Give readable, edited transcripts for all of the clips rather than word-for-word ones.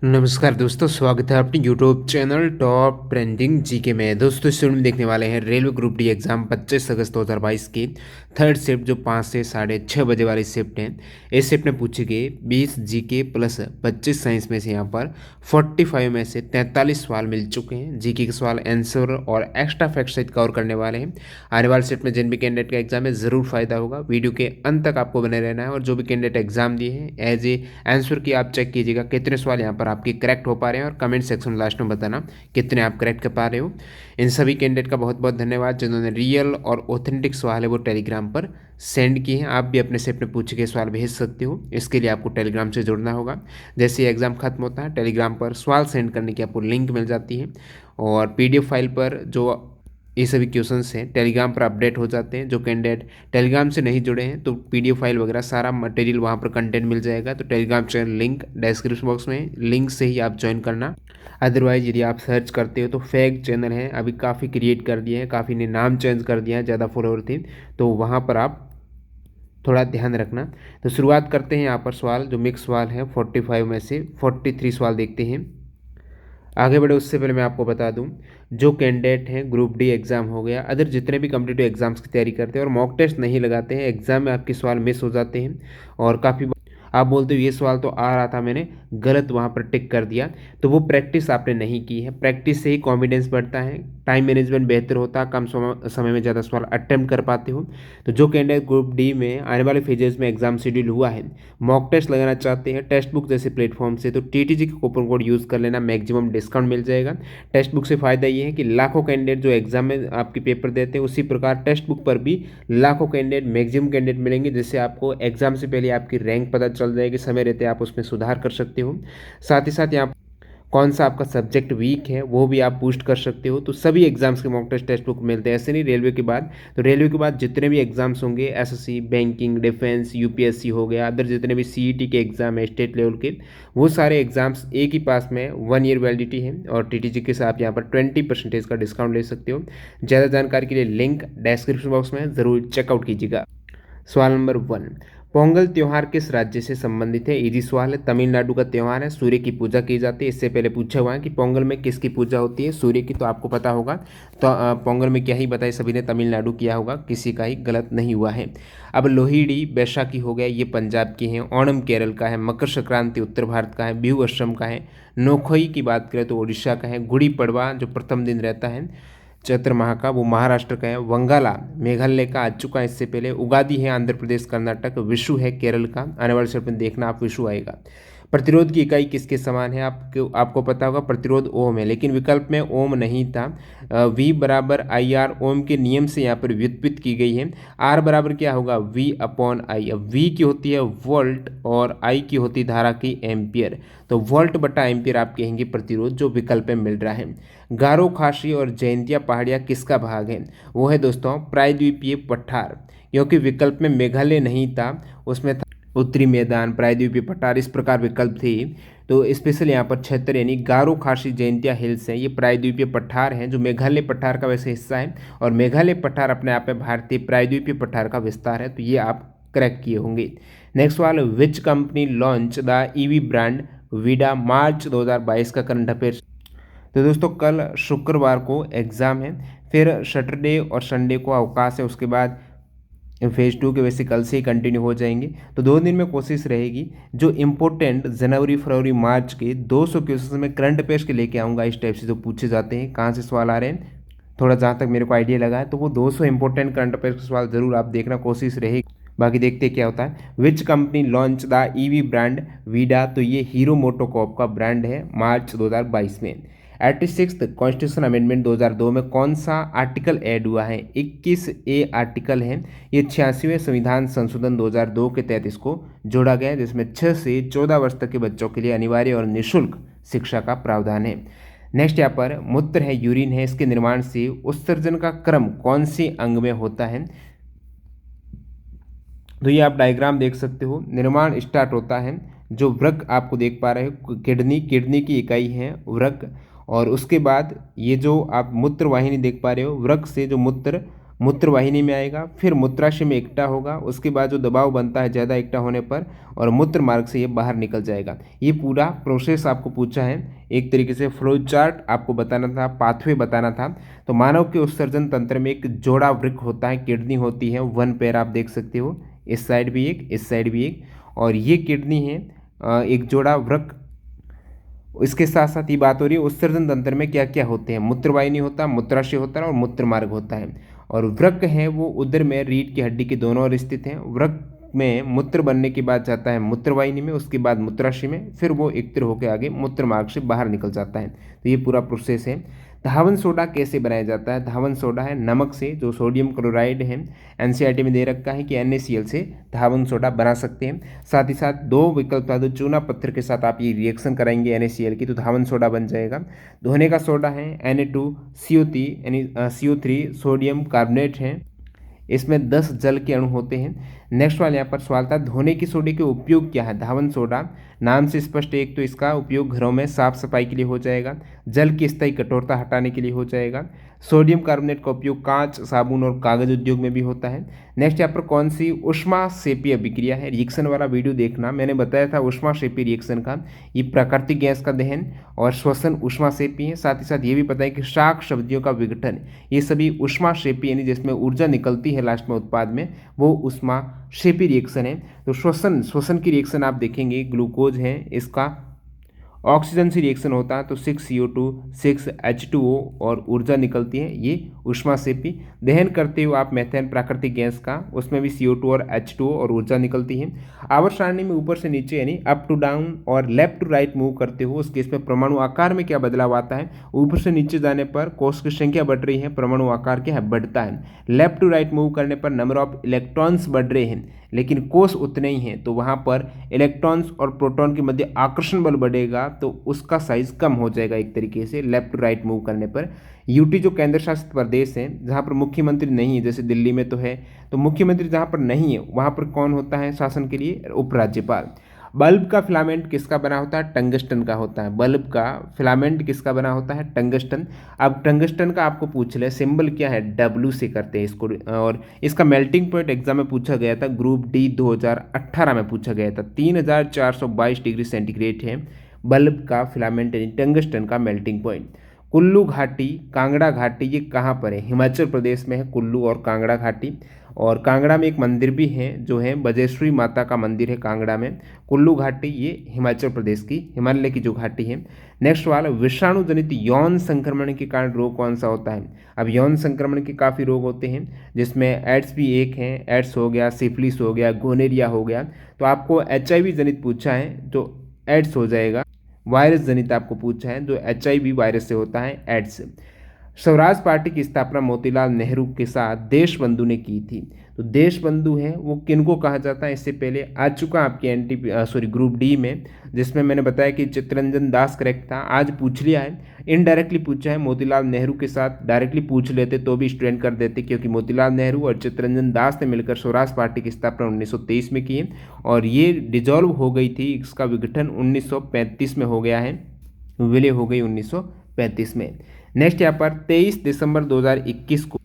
नमस्कार दोस्तों, स्वागत है अपने YouTube channel top trending GK में। दोस्तों स्टूडेंट देखने वाले हैं रेलवे ग्रुप डी एग्जाम 25 अगस्त 2022 की थर्ड शिफ्ट जो 5 से 6:30 बजे वाली शिफ्ट है। इस शिफ्ट में पूछी गई 20 जीके प्लस 25 साइंस में से यहाँ पर 45 में से 43 सवाल मिल चुके हैं। जीके के सवाल आंसर और एक्स्ट्रा फैक्ट सहित कवर करने वाले हैं। आने वाले शिफ्ट में जिन भी कैंडिडेट का एग्जाम है ज़रूर फायदा होगा। वीडियो के अंत तक आपको बने रहना है और जो भी कैंडिडेट एग्जाम दिए हैं एज ए आंसर की आप चेक कीजिएगा कितने सवाल यहाँ पर आपके करेक्ट हो पा रहे हैं और कमेंट सेक्शन में लास्ट में बताना कितने आप करेक्ट कर पा रहे हो। इन सभी कैंडिडेट का बहुत बहुत धन्यवाद जिन्होंने रियल और ऑथेंटिक सवाल है वो टेलीग्राम पर सेंड किए हैं। आप भी अपने से अपने पूछे गए सवाल भेज सकते हो। इसके लिए आपको टेलीग्राम से जुड़ना होगा। जैसे ही एग्ज़ाम खत्म होता है टेलीग्राम पर सवाल सेंड करने की आपको लिंक मिल जाती है और पीडीएफ फाइल पर जो ये सभी क्वेश्चंस हैं टेलीग्राम पर अपडेट हो जाते हैं। जो कैंडिडेट टेलीग्राम से नहीं जुड़े हैं तो पीडीएफ फाइल वगैरह सारा मटेरियल वहाँ पर कंटेंट मिल जाएगा। तो Telegram channel link description box में लिंक से ही आप ज्वाइन करना। अदरवाइज यदि आप सर्च करते हो तो फेक चैनल है, अभी काफ़ी क्रिएट कर दिए हैं, काफ़ी ने नाम चेंज कर दिया है, ज़्यादा फॉलोअर थे, तो वहाँ पर आप थोड़ा ध्यान रखना। तो शुरुआत करते हैं यहाँ पर सवाल जो मिक्स सवाल है 45 में से 43 सवाल देखते हैं। आगे बढ़े उससे पहले मैं आपको बता दूं जो कैंडिडेट हैं ग्रुप डी एग्ज़ाम हो गया, अदर जितने भी कम्पिटिटिव एग्जाम्स की तैयारी करते हैं और मॉक टेस्ट नहीं लगाते हैं, एग्जाम में आपके सवाल मिस हो जाते हैं और काफ़ी आप बोलते हो ये सवाल तो आ रहा था मैंने गलत वहाँ पर टिक कर दिया, तो वो प्रैक्टिस आपने नहीं की है। प्रैक्टिस से ही कॉन्फिडेंस बढ़ता है, टाइम मैनेजमेंट बेहतर होता है, कम समय में ज़्यादा सवाल अटेम्प्ट कर पाते हो। तो जो कैंडिडेट ग्रुप डी में आने वाले फेजेस में एग्जाम शेड्यूल हुआ है, मॉक टेस्ट लगाना चाहते हैं टेक्स्ट बुक जैसे प्लेटफॉर्म से, तो टीटीजी का कूपन कोड यूज़ कर लेना, मैक्सिमम डिस्काउंट मिल जाएगा। टेक्स्ट बुक से फ़ायदा ये है कि लाखों कैंडिडेट जो एग्जाम में आपके पेपर देते हैं उसी प्रकार टेक्स्ट बुक पर भी लाखों कैंडिडेट मैक्सिमम कैंडिडेट मिलेंगे, जिससे आपको एग्जाम से पहले आपकी रैंक पता चल जाएगी, समय रहते आप उसमें सुधार कर सकते हो। साथ ही साथ यहाँ कौन सा आपका सब्जेक्ट वीक है वो भी आप बूस्ट कर सकते हो। तो सभी एग्जाम्स के मॉक टेस्ट टेक्स्ट बुक मिलते हैं, ऐसे नहीं रेलवे के बाद। तो रेलवे के बाद जितने भी एग्जाम्स होंगे एसएससी, बैंकिंग, डिफेंस, यूपीएससी हो गया, अदर जितने भी सीईटी के एग्जाम है स्टेट लेवल के, वो सारे एग्जाम्स एक ही पास में 1 ईयर वैलिडिटी है और टीटीजी के साथ यहाँ पर 20% का डिस्काउंट ले सकते हो। ज़्यादा जानकारी के लिए लिंक डिस्क्रिप्शन बॉक्स में ज़रूर चेकआउट कीजिएगा। सवाल नंबर 1, पोंगल त्यौहार किस राज्य से संबंधित है? इजी सवाल है। तमिलनाडु का त्यौहार है, सूर्य की पूजा की जाती है। इससे पहले पूछा हुआ है कि पोंगल में किसकी पूजा होती है? सूर्य की, तो आपको पता होगा। तो पोंगल में क्या ही बताए, सभी ने तमिलनाडु किया होगा, किसी का ही गलत नहीं हुआ है। अब लोहिड़ी बैसाखी हो गया, ये पंजाब की है। ओणम केरल का है। मकर संक्रांति उत्तर भारत का है। बिहू असम का है। नोखोई की बात करें तो उड़ीसा का है। गुड़ी पड़वा जो प्रथम दिन रहता है चैत्र माह का, वो महाराष्ट्र का है। वंगाला मेघालय का आ चुका है इससे पहले। उगादि है आंध्र प्रदेश कर्नाटक। विशु है केरल का। आने वाले समय में देखना आप विशु आएगा। प्रतिरोध की इकाई किसके समान है? आपको पता होगा प्रतिरोध ओम है, लेकिन विकल्प में ओम नहीं था। V बराबर आई आर ओम के नियम से यहाँ पर व्युत्पत्ति की गई है। R बराबर क्या होगा? V upon I. अब V की होती है वोल्ट और I की होती धारा की एम्पियर, तो वोल्ट बटा एम्पियर आप कहेंगे प्रतिरोध, जो विकल्प में मिल रहा है। गारो खासी और जयंतिया पहाड़ियाँ किसका भाग है? वो है दोस्तों प्रायद्वीपीय पठार, क्योंकि विकल्प में मेघालय नहीं था, उसमें था उत्तरी मैदान, प्रायद्वीपीय पठार, इस प्रकार विकल्प थे। तो स्पेशल यहाँ पर क्षेत्र यानी गारो खासी जयंतिया हिल्स है, ये प्रायद्वीपीय पठार हैं जो मेघालय पठार का वैसे हिस्सा है और मेघालय पठार अपने आप में भारतीय प्रायद्वीपीय पठार का विस्तार है। तो ये आप करेक्ट किए होंगे। नेक्स्ट सवाल, which company launch the EV brand Vida March 2022 का करंट अफेयर्स। तो दोस्तों कल शुक्रवार को एग्ज़ाम है, फिर सैटरडे और संडे को अवकाश है, उसके बाद फेज़ 2 के वैसे कल से ही कंटिन्यू हो जाएंगे। तो 2 दिन में कोशिश रहेगी जो इम्पोर्टेंट जनवरी फरवरी मार्च के 200 क्वेश्चन में करंट अफेयर्स के लेके आऊँगा, इस टाइप से जो पूछे जाते हैं, कहाँ से सवाल आ रहे हैं, थोड़ा जहाँ तक मेरे को आइडिया लगा है, तो वो 200 इंपॉर्टेंट करंट अफेयर्स के सवाल जरूर आप देखना, कोशिश रहेगी। बाकी देखते क्या होता है। विच company launch the EV brand Vida? तो ये हीरो मोटोकॉर्प का ब्रांड है मार्च 2022 में। 86 कॉन्स्टिट्यूशन अमेंडमेंट 2002 में कौन सा आर्टिकल ऐड हुआ है? 21A आर्टिकल है। ये 86वें संविधान संशोधन 2002 के तहत इसको जोड़ा गया है, जिसमें 6 से 14 वर्ष तक के बच्चों के लिए अनिवार्य और निःशुल्क शिक्षा का प्रावधान है। नेक्स्ट यहाँ पर मूत्र है, यूरिन है, इसके निर्माण से उत्सर्जन का क्रम कौन से अंग में होता है? तो ये आप डायग्राम देख सकते हो। निर्माण स्टार्ट होता है जो वृक्क आपको देख पा रहे हो, किडनी की इकाई है वृक्क, और उसके बाद ये जो आप मूत्र वाहिनी देख पा रहे हो, वृक्क से जो मूत्र मूत्रवाहिनी में आएगा, फिर मूत्राशय में इकट्ठा होगा, उसके बाद जो दबाव बनता है ज़्यादा इकट्ठा होने पर और मूत्र मार्ग से ये बाहर निकल जाएगा। ये पूरा प्रोसेस आपको पूछा है, एक तरीके से फ्लो चार्ट आपको बताना था, पाथवे बताना था। तो मानव के उत्सर्जन तंत्र में एक जोड़ा वृक्क होता है, किडनी होती है, वन पेयर आप देख सकते हो, इस साइड भी एक, इस साइड भी एक, और ये किडनी है, एक जोड़ा वृक्क। इसके साथ साथ ये बात हो रही है उत्सर्जन तंत्र में क्या क्या होते हैं, मूत्रवाहिनी होता है, मूत्राशय होता है और मूत्र मार्ग होता है। और वृक्क है वो उदर में रीढ़ की हड्डी के दोनों ओर स्थित है। वृक्क में मूत्र बनने के बाद जाता है मूत्रवाहिनी में, उसके बाद मूत्राशय में, फिर वो एकत्र होकर आगे मूत्र मार्ग से बाहर निकल जाता है। तो ये पूरा प्रोसेस है। धावन सोडा कैसे बनाया जाता है? धावन सोडा है नमक से, जो सोडियम क्लोराइड है, एनसीईआरटी में दे रखा है कि NaCl से धावन सोडा बना सकते हैं। साथ ही साथ दो विकल्प था, तो चूना पत्थर के साथ आप ये रिएक्शन कराएंगे NaCl की तो धावन सोडा बन जाएगा। धोने का सोडा है Na2CO3 यानी CO3 सोडियम कार्बोनेट है, इसमें 10 जल के अणु होते हैं। नेक्स्ट वाले यहाँ पर सवाल था धोने की सोडे के उपयोग क्या है? धावन सोडा नाम से स्पष्ट है, एक तो इसका उपयोग घरों में साफ सफाई के लिए हो जाएगा, जल की स्थायी कठोरता हटाने के लिए हो जाएगा। सोडियम कार्बोनेट का उपयोग कांच, साबुन और कागज उद्योग में भी होता है। नेक्स्ट यहाँ पर कौन सी ऊष्माक्षेपीय अभिक्रिया है? रिएक्शन वाला वीडियो देखना, मैंने बताया था ऊष्माक्षेपी रिएक्शन का, ये प्राकृतिक गैस का दहन और श्वसन ऊष्माक्षेपी है। साथ ही साथ ये भी पता है कि शाक सब्जियों का विघटन, ये सभी ऊष्माक्षेपी यानी जिसमें ऊर्जा निकलती है लास्ट में उत्पाद में, वो ऊष्माक्षेपी रिएक्शन है। तो श्वसन की रिएक्शन आप देखेंगे, ग्लूकोज है, इसका ऑक्सीजन से रिएक्शन होता है तो 6CO2 6H2O और ऊर्जा निकलती है, ये ऊष्माक्षेपी। दहन करते हुए आप मेथेन प्राकृतिक गैस का, उसमें भी CO2 और H2O और ऊर्जा निकलती है। आवर्त सारणी में ऊपर से नीचे यानी अप टू डाउन और लेफ्ट टू राइट मूव करते हो, उस केस में परमाणु आकार में क्या बदलाव आता है? ऊपर से नीचे जाने पर कोष की संख्या बढ़ रही है, परमाणु आकार क्या है? बढ़ता है। लेफ्ट टू राइट मूव करने पर नंबर ऑफ इलेक्ट्रॉन्स बढ़ रहे हैं लेकिन कोष उतने ही हैं, तो वहाँ पर इलेक्ट्रॉन्स और प्रोटॉन के मध्य आकर्षण बल बढ़ेगा तो उसका साइज कम हो जाएगा एक तरीके से लेफ्ट टू राइट मूव करने पर। यूटी जो केंद्र शासित प्रदेश है जहाँ पर मुख्यमंत्री नहीं है, जैसे दिल्ली में तो है, तो मुख्यमंत्री जहाँ पर नहीं है वहाँ पर कौन होता है शासन के लिए? उपराज्यपाल। बल्ब का फिलामेंट किसका बना होता है? टंगस्टन का होता है। बल्ब का फिलामेंट किसका बना होता है? टंगस्टन। अब टंगस्टन का आपको पूछ ले, सिंबल क्या है? W से करते हैं इसको, और इसका मेल्टिंग पॉइंट एग्जाम में पूछा गया था, ग्रुप D 2018 में पूछा गया था। 3422 डिग्री सेंटीग्रेड है बल्ब का फिलामेंट यानी टंगस्टन का मेल्टिंग पॉइंट। कुल्लू घाटी, कांगड़ा घाटी, ये कहाँ पर है? हिमाचल प्रदेश में है कुल्लू और कांगड़ा घाटी। और कांगड़ा में एक मंदिर भी है जो है बजेश्वरी माता का मंदिर है कांगड़ा में। कुल्लू घाटी ये हिमाचल प्रदेश की, हिमालय की जो घाटी है। नेक्स्ट वाला, विषाणु जनित यौन संक्रमण के कारण रोग कौन सा होता है? अब यौन संक्रमण के काफ़ी रोग होते हैं जिसमें एड्स भी एक है, एड्स हो गया, सिफिलिस हो गया, गोनेरिया हो गया। तो आपको HIV जनित पूछा है जो एड्स हो जाएगा, वायरस जनित आपको पूछा है जो HIV वायरस से होता है, एड्स। स्वराज पार्टी की स्थापना मोतीलाल नेहरू के साथ देशबंधु ने की थी। तो देशबंधु है वो किनको कहा जाता है? इससे पहले आ चुका आपके ग्रुप D में, जिसमें मैंने बताया कि चित्तरंजन दास करेक्ट था। आज पूछ लिया है, इनडायरेक्टली पूछा है, मोतीलाल नेहरू के साथ डायरेक्टली पूछ लेते तो भी स्टूडेंट कर देते, क्योंकि मोतीलाल नेहरू और चित्तरंजन दास ने मिलकर स्वराज पार्टी की स्थापना 1923 में की है और ये डिजॉल्व हो गई थी, इसका विघटन 1935 में हो गया है, विलय हो गई 1935 में। नेक्स्ट यहाँ पर 23 दिसंबर 2021 को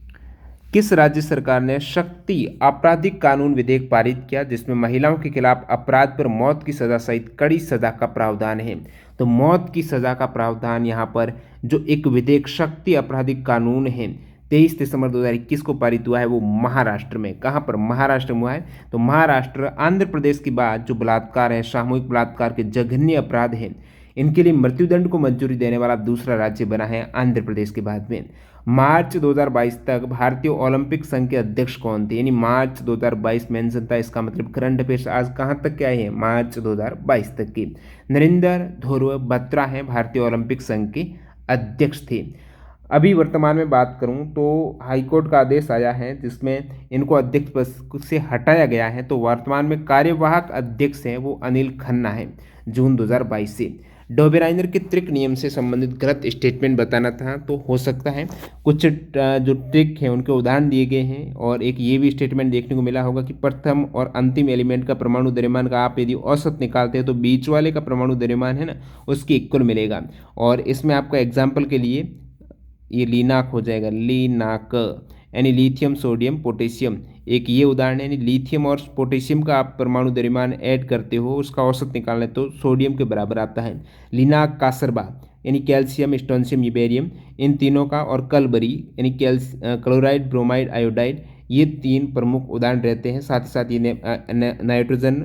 किस राज्य सरकार ने शक्ति आपराधिक कानून विधेयक पारित किया जिसमें महिलाओं के खिलाफ अपराध पर मौत की सजा सहित कड़ी सजा का प्रावधान है? तो मौत की सजा का प्रावधान यहाँ पर जो एक विधेयक शक्ति आपराधिक कानून है 23 दिसंबर 2021 को पारित हुआ है वो महाराष्ट्र में। कहाँ पर? महाराष्ट्र में हुआ है। तो महाराष्ट्र आंध्र प्रदेश के बाद जो बलात्कार है, सामूहिक बलात्कार के जघन्य अपराध हैं, इनके लिए मृत्युदंड को मंजूरी देने वाला दूसरा राज्य बना है आंध्र प्रदेश के बाद में। मार्च 2022 तक भारतीय ओलंपिक संघ के अध्यक्ष कौन थे? यानी मार्च 2022 मेंशन था, इसका मतलब करंट अफेयर्स आज कहाँ तक के आए हैं? मार्च 2022 तक की। नरेंद्र ध्रुव बत्रा हैं भारतीय ओलंपिक संघ के अध्यक्ष थे। अभी वर्तमान में बात करूं तो हाईकोर्ट का आदेश आया है जिसमें इनको अध्यक्ष पद से हटाया गया है। तो वर्तमान में कार्यवाहक अध्यक्ष हैं वो अनिल खन्ना है जून 2022 से। डोबेराइनर के त्रिक नियम से संबंधित गलत स्टेटमेंट बताना था, तो हो सकता है कुछ जो ट्रिक है उनके उदाहरण दिए गए हैं। और एक ये भी स्टेटमेंट देखने को मिला होगा कि प्रथम और अंतिम एलिमेंट का परमाणु द्रव्यमान का आप यदि औसत निकालते हैं तो बीच वाले का परमाणु द्रव्यमान है ना उसकी इक्वल मिलेगा। और इसमें आपका एग्जाम्पल के लिए ये लीनाक हो जाएगा, लीनाक, यानी लिथियम सोडियम पोटेशियम, एक ये उदाहरण है। यानी लिथियम और पोटेशियम का आप परमाणु द्रव्यमान ऐड करते हो, उसका औसत निकालना है तो सोडियम के बराबर आता है। लिनाक कासरबा यानी कैल्शियम स्टोनशियम यूबेरियम, इन तीनों का, और कलबरी यानी क्लोराइड ब्रोमाइड आयोडाइड, ये 3 प्रमुख उदाहरण रहते हैं। साथ ही साथ ये नाइट्रोजन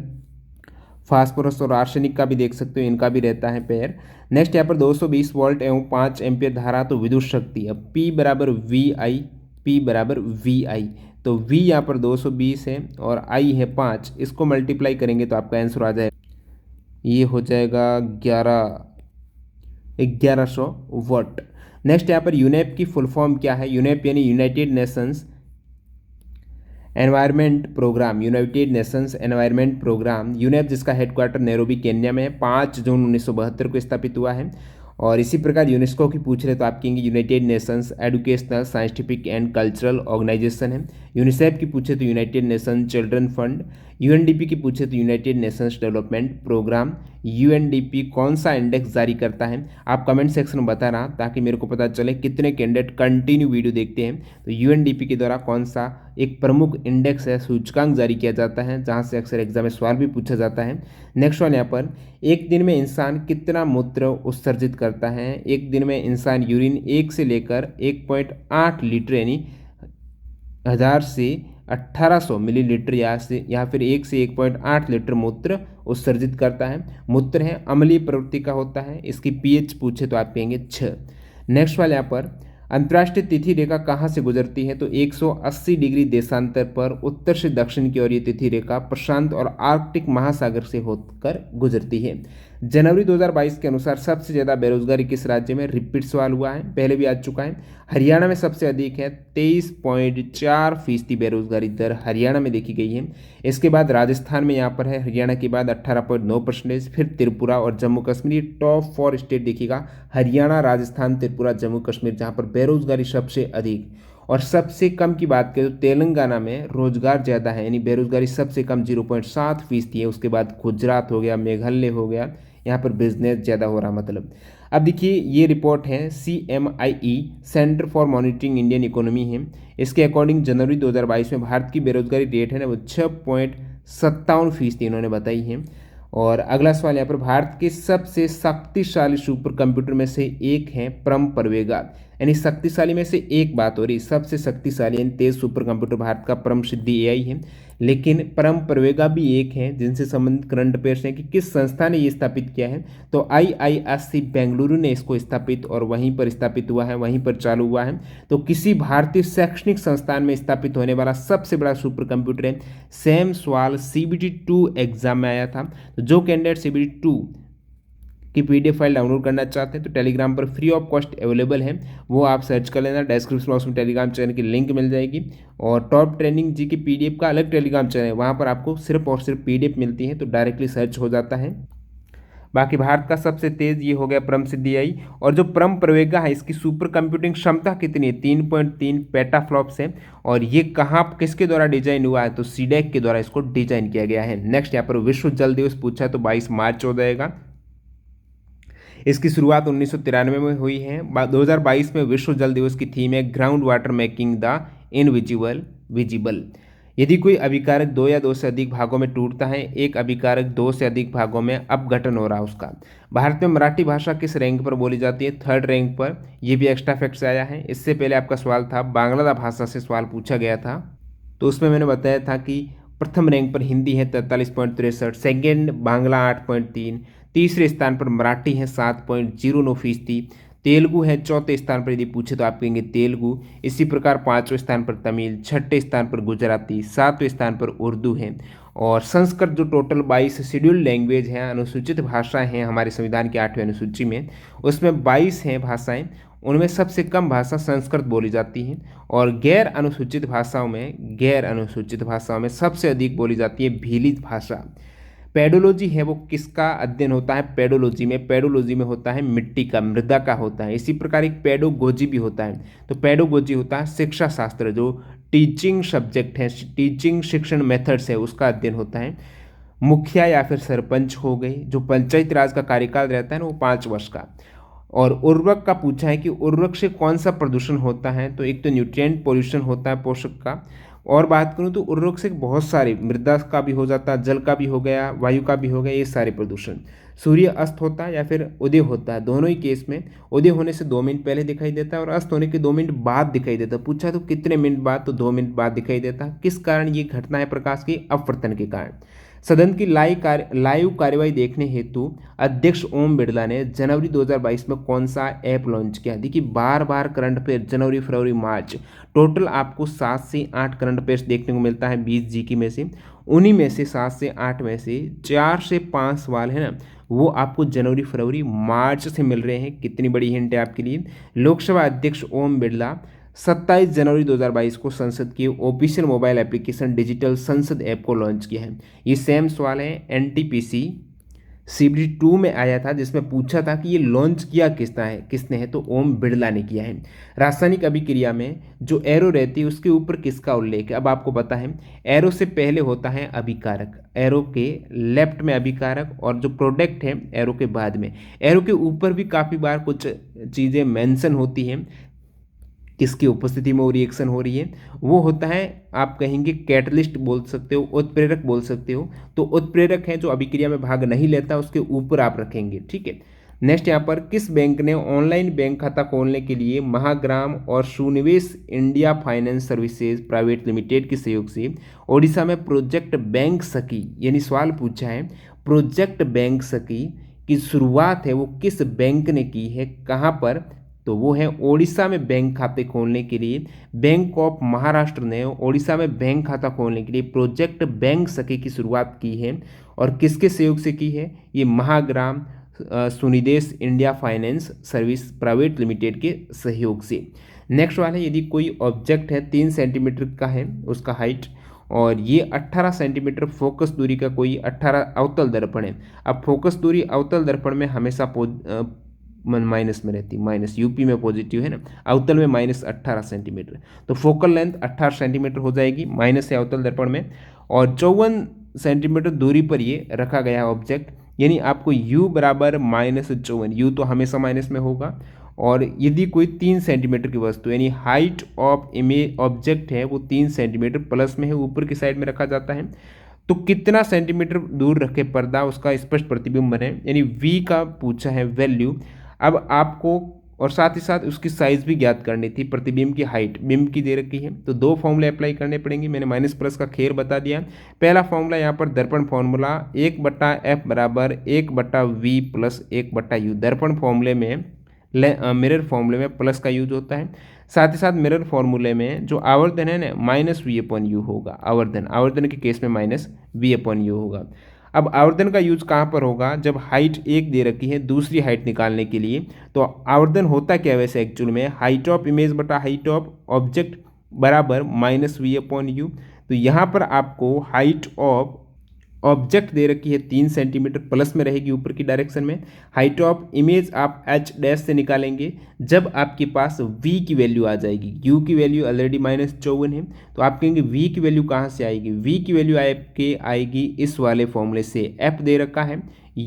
फास्फोरस और आर्सेनिक का भी देख सकते हो, इनका भी रहता है पेयर। नेक्स्ट यहाँ पर 220 वोल्ट एवं 5 एम्पियर धारा तो विद्युत शक्ति। अब P बराबर वी आई, P बराबर वी आई, तो V यहाँ पर 220 है और I है 5, इसको मल्टीप्लाई करेंगे तो आपका आंसर आ जाएगा, ये हो जाएगा 1100 वाट। नेक्स्ट यहाँ पर यूनेप की फुल फॉर्म क्या है? यूनेप यानी United Nations environment programme, United Nations environment programme, UNEP जिसका हेडक्वार्टर नैरोबी केन्या में है, 5 जून 1972 को स्थापित हुआ है। और इसी प्रकार यूनेस्को की पूछ रहे तो आप कहेंगे United Nations educational scientific and cultural organisation है। यूनिसेफ की पूछे तो United Nation children fund. UNDP की पूछे तो United Nations development programme. UNDP कौन सा इंडेक्स जारी करता है? आप कमेंट सेक्शन में बताना ताकि मेरे को पता चले कितने कैंडिडेट कंटिन्यू वीडियो देखते हैं। तो यूएनडीपी के द्वारा कौन सा एक प्रमुख इंडेक्स है, सूचकांक जारी किया जाता है, जहां से अक्सर एग्जाम में सवाल भी पूछा जाता है। नेक्स्ट वन यहाँ पर, एक दिन में इंसान कितना मूत्र उत्सर्जित करता है? एक दिन में इंसान यूरिन 1 से लेकर 1.8 लीटर यानी 1000 से 1800 मिलीलीटर या फिर 1 से 1.8 लीटर मूत्र उत्सर्जित करता है। मूत्र है अम्लीय प्रवृत्ति का होता है। इसकी पीएच पूछे तो आप कहेंगे 6। नेक्स्ट वाले यहाँ पर, अंतर्राष्ट्रीय तिथि रेखा कहाँ से गुजरती है? तो 180 डिग्री देशांतर पर उत्तर से दक्षिण की ओर ये तिथि रेखा प्रशांत और आर्कटिक महासागर से होकर गुजरती है। जनवरी 2022 के अनुसार सबसे ज़्यादा बेरोजगारी किस राज्य में? रिपीट सवाल हुआ है, पहले भी आ चुका है। हरियाणा में सबसे अधिक है, 23.4% बेरोजगारी दर हरियाणा में देखी गई है। इसके बाद राजस्थान में यहाँ पर है, हरियाणा के बाद 18.9%, फिर त्रिपुरा और जम्मू कश्मीर। टॉप 4 स्टेट देखिएगा, हरियाणा, राजस्थान, त्रिपुरा, जम्मू कश्मीर, जहाँ पर बेरोजगारी सबसे अधिक। और सबसे कम की बात करें तो तेलंगाना में रोजगार ज़्यादा है, यानी बेरोजगारी सबसे कम 0.7% है। उसके बाद गुजरात हो गया, मेघालय हो गया, यहाँ पर बिजनेस ज़्यादा हो रहा मतलब। अब देखिए ये रिपोर्ट है CMIE centre for monitoring Indian economy है। इसके अकॉर्डिंग जनवरी 2022 में भारत की बेरोजगारी रेट है ना वो 6.57% इन्होंने बताई है। और अगला सवाल यहाँ पर, भारत के सबसे शक्तिशाली सुपर कंप्यूटर में से एक है परम प्रवेगा, यानी शक्तिशाली में से एक बात हो रही, सबसे शक्तिशाली यानी तेज सुपर कंप्यूटर भारत का परम सिद्धि AI है। लेकिन परम प्रवेगा भी एक है जिनसे संबंधित करंट अफेयर्स हैं कि किस संस्था ने ये स्थापित किया है? तो IISc बेंगलुरु ने इसको स्थापित और वहीं पर स्थापित हुआ है, वहीं पर चालू हुआ है। तो किसी भारतीय शैक्षणिक संस्थान में स्थापित होने वाला सबसे बड़ा सुपर कंप्यूटर है। सेम सवाल CBT2 एग्जाम में आया था। तो जो कैंडिडेट CBT2 की PDF फाइल डाउनलोड करना चाहते हैं तो टेलीग्राम पर फ्री ऑफ कॉस्ट अवेलेबल है, वो आप सर्च कर लेना। डिस्क्रिप्शन बॉक्स में टेलीग्राम चैनल की लिंक मिल जाएगी। और टॉप ट्रेंडिंग जी की PDF का अलग टेलीग्राम चैनल है, वहाँ पर आपको सिर्फ और सिर्फ PDF मिलती है, तो डायरेक्टली सर्च हो जाता है। बाकी भारत का सबसे तेज ये हो गया परम सिद्धि AI। और जो परम प्रवेगा है इसकी सुपर कंप्यूटिंग क्षमता कितनी है? 3.3 पेटाफ्लॉप्स है। और ये कहाँ किसके द्वारा डिजाइन हुआ है? तो CDAC के द्वारा इसको डिजाइन किया गया है। नेक्स्ट यहाँ पर विश्व जल दिवस पूछा है तो 22 मार्च हो जाएगा। इसकी शुरुआत 1993 में हुई है। 2022 में विश्व जल दिवस की थीम है ground water making the invisible visible. यदि कोई अभिकारक 2 या 2 से अधिक भागों में टूटता है, एक अभिकारक 2 से अधिक भागों में अपघटन हो रहा है उसका। भारत में मराठी भाषा किस रैंक पर बोली जाती है? 3rd रैंक पर। यह भी एक्स्ट्रा फैक्ट से आया है। इससे पहले आपका सवाल था बांग्ला भाषा से सवाल पूछा गया था, तो उसमें मैंने बताया था कि प्रथम रैंक पर हिंदी है 43.63, सेकेंड बांग्ला 8.3, तीसरे स्थान पर मराठी है 7.09%, तेलुगु है चौथे स्थान पर। यदि पूछे तो आप कहेंगे तेलुगु। इसी प्रकार 5वें स्थान पर तमिल, 6ठे स्थान पर गुजराती, 7वें स्थान पर उर्दू है। और संस्कृत जो टोटल 22 शेड्यूल्ड लैंग्वेज हैं, अनुसूचित भाषाएं हैं हमारे संविधान की 8वीं अनुसूची में, उसमें 22 हैं भाषाएं, उनमें सबसे कम भाषा संस्कृत बोली जाती है। और गैर अनुसूचित भाषाओं में सबसे अधिक बोली जाती है भीली भाषा। पेडोलॉजी है वो किसका अध्ययन होता है? पेडोलॉजी में होता है मिट्टी का, मृदा का होता है। इसी प्रकार एक पेडोगोजी भी होता है। तो पेडोगोजी होता है शिक्षा शास्त्र, जो टीचिंग सब्जेक्ट है, टीचिंग शिक्षण मेथड्स है, उसका अध्ययन होता है। मुखिया या फिर सरपंच हो गए, जो पंचायती राज का कार्यकाल रहता है ना वो 5 वर्ष का। और उर्वरक का पूछा है कि उर्वरक से कौन सा प्रदूषण होता है, तो एक तो न्यूट्रिएंट पोल्यूशन होता है पोषक का। और बात करूं तो उर्वरक से बहुत सारे, मृदा का भी हो जाता है, जल का भी हो गया, वायु का भी हो गया, ये सारे प्रदूषण। सूर्य अस्त होता है या फिर उदय होता है, दोनों ही केस में उदय होने से 2 मिनट पहले दिखाई देता है और अस्त होने के 2 मिनट बाद दिखाई देता है। पूछा तो कितने मिनट बाद, तो 2 मिनट बाद दिखाई देता है। किस कारण ये घटना है प्रकाश की? अपवर्तन के कारण। सदन की लाइव कार्यवाही देखने हेतु अध्यक्ष ओम बिरला ने जनवरी 2022 में कौन सा ऐप लॉन्च किया? देखिए, बार बार करंट अफेयर जनवरी, फरवरी, मार्च, टोटल आपको 7 से 8 करंट अफेयर्स देखने को मिलता है 20 जीके में से। उन्हीं में से 7 से 8 में से 4 से 5 सवाल है ना, वो आपको जनवरी, फरवरी, मार्च से मिल रहे हैं। कितनी बड़ी हिंट है आपके लिए। लोकसभा अध्यक्ष ओम बिरला 27 जनवरी 2022 को संसद की ऑफिशियल मोबाइल एप्लीकेशन डिजिटल संसद ऐप को लॉन्च किया है। ये सेम सवाल है एनटीपीसी सीबीटी 2 में आया था, जिसमें पूछा था कि ये लॉन्च किया किसने है, तो ओम बिरला ने किया है। रासायनिक अभिक्रिया में जो एरो रहती है उसके ऊपर किसका उल्लेख है? अब आपको पता है, एरो से पहले होता है अभिकारक, एरो के लेफ्ट में अभिकारक, और जो प्रोडक्ट है एरो के बाद में। एरो के ऊपर भी काफ़ी बार कुछ चीज़ें मेंशन होती हैं, किसकी उपस्थिति में वो रिएक्शन हो रही है, वो होता है, आप कहेंगे कैटलिस्ट बोल सकते हो, उत्प्रेरक बोल सकते हो। तो उत्प्रेरक है जो अभिक्रिया में भाग नहीं लेता, उसके ऊपर आप रखेंगे, ठीक है। नेक्स्ट यहाँ पर, किस बैंक ने ऑनलाइन बैंक खाता खोलने के लिए महाग्राम और Sunivesh India finance services private limited के सहयोग से ओडिशा में प्रोजेक्ट बैंक सखी, यानी सवाल पूछा है प्रोजेक्ट बैंक सखी की शुरुआत है वो किस बैंक ने की है, कहाँ पर? तो वो है ओडिशा में बैंक खाते खोलने के लिए बैंक ऑफ महाराष्ट्र ने ओडिशा में बैंक खाता खोलने के लिए प्रोजेक्ट बैंक सखी की शुरुआत की है। और किसके सहयोग से की है? ये Mahagram Sunidesh India finance service private limited के सहयोग से। नेक्स्ट वाला है, यदि कोई ऑब्जेक्ट है 3 सेंटीमीटर का है उसका हाइट, और ये 18 सेंटीमीटर फोकस दूरी का कोई 18 अवतल दर्पण है। अब फोकस दूरी अवतल दर्पण में हमेशा माइनस में रहती, माइनस, यूपी में पॉजिटिव है ना, अवतल में माइनस 18 सेंटीमीटर, तो फोकल लेंथ 18 सेंटीमीटर हो जाएगी, माइनस है अवतल दर्पण में, और 54 सेंटीमीटर दूरी पर ये रखा गया है ऑब्जेक्ट। यानी आपको u बराबर -54, यू तो हमेशा माइनस में होगा। और यदि कोई 3 सेंटीमीटर की वस्तु, यानी हाइट ऑफ इमेज ऑब्जेक्ट है वो 3 सेंटीमीटर प्लस में है, ऊपर की साइड में रखा जाता है, तो कितना सेंटीमीटर दूर रखे पर्दा उसका स्पष्ट प्रतिबिंब बने, यानी v का पूछा है वैल्यू। अब आपको और साथ ही साथ उसकी साइज भी ज्ञात करनी थी, प्रतिबिंब की हाइट बिंब की दे रखी है, तो 2 फॉर्मूले अप्लाई करने पड़ेंगे। मैंने माइनस प्लस का खेल बता दिया। पहला फॉर्मूला यहाँ पर दर्पण फॉर्मूला 1/f बराबर 1/v प्लस 1/u। दर्पण फॉर्मूले में मिरर फॉर्मूले में प्लस का यूज होता है, साथ ही साथ मिरर फॉर्मूले में जो आवर्धन है ना -v/u होगा। आवर्धन के केस में -v/u होगा। अब आवर्धन का यूज कहाँ पर होगा? जब हाइट 1 दे रखी है दूसरी हाइट निकालने के लिए। तो आवर्धन होता क्या है वैसे एक्चुअल में? हाइट ऑफ इमेज बटा हाइट ऑफ ऑब्जेक्ट बराबर -v/u। तो यहाँ पर आपको हाइट ऑफ ऑब्जेक्ट दे रखी है 3 सेंटीमीटर प्लस में रहेगी ऊपर की डायरेक्शन में। हाइट ऑफ इमेज आप h डैश से निकालेंगे जब आपके पास v की वैल्यू आ जाएगी। u की वैल्यू ऑलरेडी -54 है, तो आप कहेंगे v की वैल्यू कहाँ से आएगी? v की वैल्यू आएगी इस वाले फॉर्मूले से। f दे रखा है,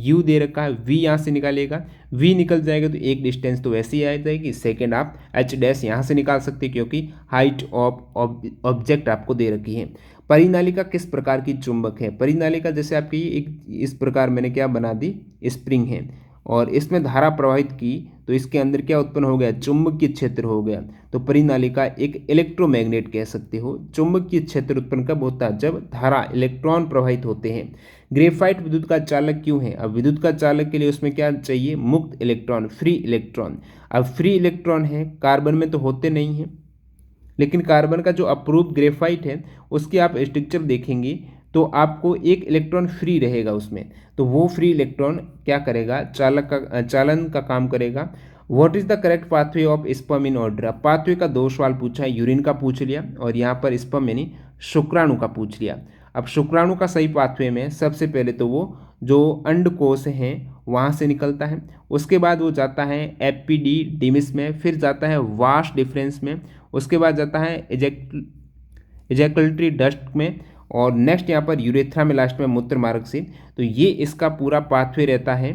u दे रखा है, v यहाँ से निकालेगा, v निकल जाएगा तो एक डिस्टेंस तो वैसे ही आ जाएगी। सेकेंड आप h डैश यहाँ से निकाल सकते हैं क्योंकि हाइट ऑफ ऑब्जेक्ट आपको दे रखी है। परिनालिका किस प्रकार की चुंबक है? परिनालिका जैसे आपकी एक इस प्रकार मैंने क्या बना दी, स्प्रिंग है, और इसमें धारा प्रवाहित की तो इसके अंदर क्या उत्पन्न हो गया? चुंबकीय क्षेत्र हो गया। तो परिनालिका एक इलेक्ट्रोमैग्नेट कह सकते हो। चुंबकीय क्षेत्र उत्पन्न कब होता है? जब धारा इलेक्ट्रॉन प्रवाहित होते हैं। ग्रेफाइट विद्युत का चालक क्यों है? अब विद्युत का चालक के लिए उसमें क्या चाहिए? मुक्त इलेक्ट्रॉन, फ्री इलेक्ट्रॉन। अब फ्री इलेक्ट्रॉन है, कार्बन में तो होते नहीं हैं, लेकिन कार्बन का जो अप्रूव्ड ग्रेफाइट है उसके आप स्ट्रक्चर देखेंगे तो आपको एक इलेक्ट्रॉन फ्री रहेगा उसमें, तो वो फ्री इलेक्ट्रॉन क्या करेगा? चालन का काम करेगा। What is the correct pathway of sperm in order? Pathway का 2 सवाल पूछा है, यूरिन का पूछ लिया और यहाँ पर स्पर्म यानी शुक्राणु का पूछ लिया। अब शुक्राणु का सही पाथवे में सबसे पहले तो वो जो अंडकोश हैं वहाँ से निकलता है, उसके बाद वो जाता है एपिडिडिमिस में, फिर जाता है वास्ट डिफरेंस में, उसके बाद जाता है एजैकुलेटरी डक्ट में, और नेक्स्ट यहाँ पर यूरेथ्रा में लास्ट में मूत्र मार्ग से। तो ये इसका पूरा पाथवे रहता है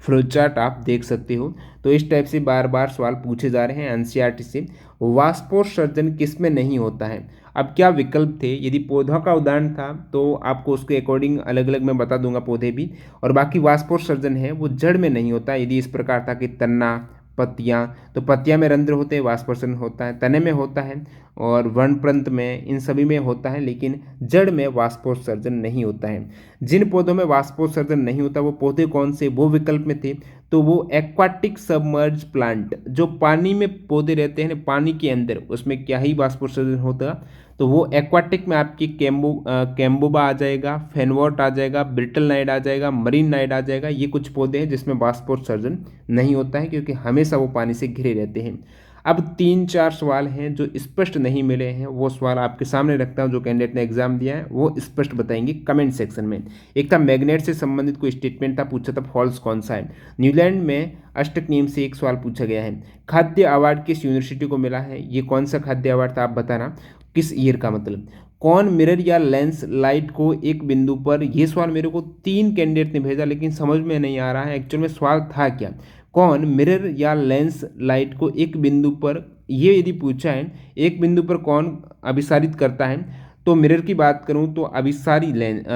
फ्लो चार्ट आप देख सकते हो। तो इस टाइप से बार बार सवाल पूछे जा रहे हैं एनसीईआरटी से। वाष्पोत्सर्जन किस में नहीं होता है? अब क्या विकल्प थे? यदि पौधा का उदाहरण था तो आपको उसके अकॉर्डिंग अलग अलग मैं बता दूंगा पौधे भी, और बाकी वाष्पोत्सर्जन है वो जड़ में नहीं होता। यदि इस प्रकार था कि तन्ना, पत्तियां, तो पत्तियां में रंध्र होते हैं, वाष्पोत्सर्जन होता है, तने में होता है और वर्णप्रंत में, इन सभी में होता है, लेकिन जड़ में वाष्पोत्सर्जन नहीं होता है। जिन पौधों में वाष्पोत्सर्जन नहीं होता वो पौधे कौन से? वो विकल्प में थे तो वो एक्वाटिक सबमर्ज प्लांट, जो पानी में पौधे रहते हैं पानी के अंदर, उसमें क्या ही वाष्पोत्सर्जन होता, तो वो एक्वाटिक में आपकी कैम्बोबा आ जाएगा, फेनवॉट आ जाएगा, ब्रिटल नाइड आ जाएगा, मरीन नाइड आ जाएगा। ये कुछ पौधे हैं जिसमें वाष्पोत्सर्जन नहीं होता है क्योंकि हमेशा वो पानी से घिरे रहते हैं। अब 3-4 सवाल हैं जो स्पष्ट नहीं मिले हैं, वो सवाल आपके सामने रखता हूँ। जो कैंडिडेट ने एग्जाम दिया है वो स्पष्ट बताएंगे कमेंट सेक्शन में। एक था मैग्नेट से संबंधित कोई स्टेटमेंट था, पूछा था फॉल्स कौन सा है। न्यूजीलैंड में अष्टक नियम से एक सवाल पूछा गया है। खाद्य अवार्ड किस यूनिवर्सिटी को मिला है? ये कौन सा खाद्य अवार्ड था आप बताना, किस ईयर का मतलब। कौन मिरर या लेंस लाइट को एक बिंदु पर, ये सवाल मेरे को 3 कैंडिडेट ने भेजा लेकिन समझ में नहीं आ रहा है एक्चुअल में सवाल था क्या। कौन मिरर या लेंस लाइट को एक बिंदु पर, ये यदि पूछा है एक बिंदु पर कौन अभिसारित करता है, तो मिरर की बात करूं तो अभिसारी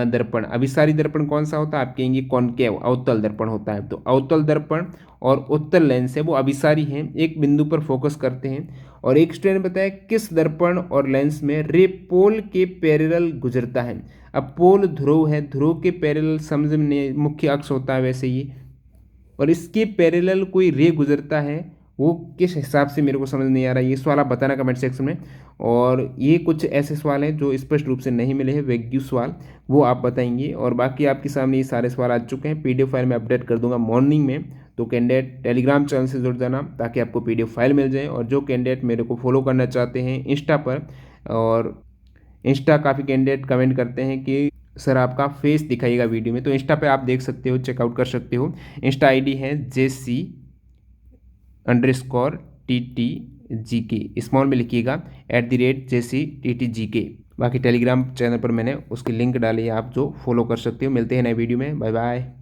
दर्पण। अभिसारी दर्पण कौन सा होता है? आप कहेंगे कॉनकेव, अवतल दर्पण होता है। तो अवतल दर्पण और उत्तल लेंस है वो अभिसारी हैं, एक बिंदु पर फोकस करते हैं। और एक स्टूडेंट ने बताया किस दर्पण और लेंस में रे पोल के पैरेलल गुजरता है। अब पोल ध्रुव है, ध्रुव के पैरेलल समझ में मुख्य अक्ष होता है वैसे ही, और इसके पैरेलल कोई रे गुजरता है, वो किस हिसाब से मेरे को समझ नहीं आ रहा है। ये सवाल आप बताना कमेंट सेक्शन में। और ये कुछ ऐसे सवाल हैं जो स्पष्ट रूप से नहीं मिले हैं, वैज्ञ सवाल, वो आप बताएंगे। और बाकी आपके सामने ये सारे सवाल आ चुके हैं, पीडीएफ फाइल में अपडेट कर दूंगा मॉर्निंग में। तो कैंडिडेट टेलीग्राम चैनल से जुड़ जाना ताकि आपको पीडीएफ फाइल मिल जाए। और जो कैंडिडेट मेरे को फॉलो करना चाहते हैं इंस्टा पर, और इंस्टा काफ़ी कैंडिडेट कमेंट करते हैं कि सर आपका फेस दिखाइएगा वीडियो में, तो इंस्टा पे आप देख सकते हो, चेकआउट कर सकते हो। इंस्टा आईडी है JC_TTGK, स्मॉल में लिखिएगा @JCTTGK। बाकी टेलीग्राम चैनल पर मैंने उसकी लिंक डाली है, आप जो फॉलो कर सकते हो। मिलते हैं नए वीडियो में, बाय बाय।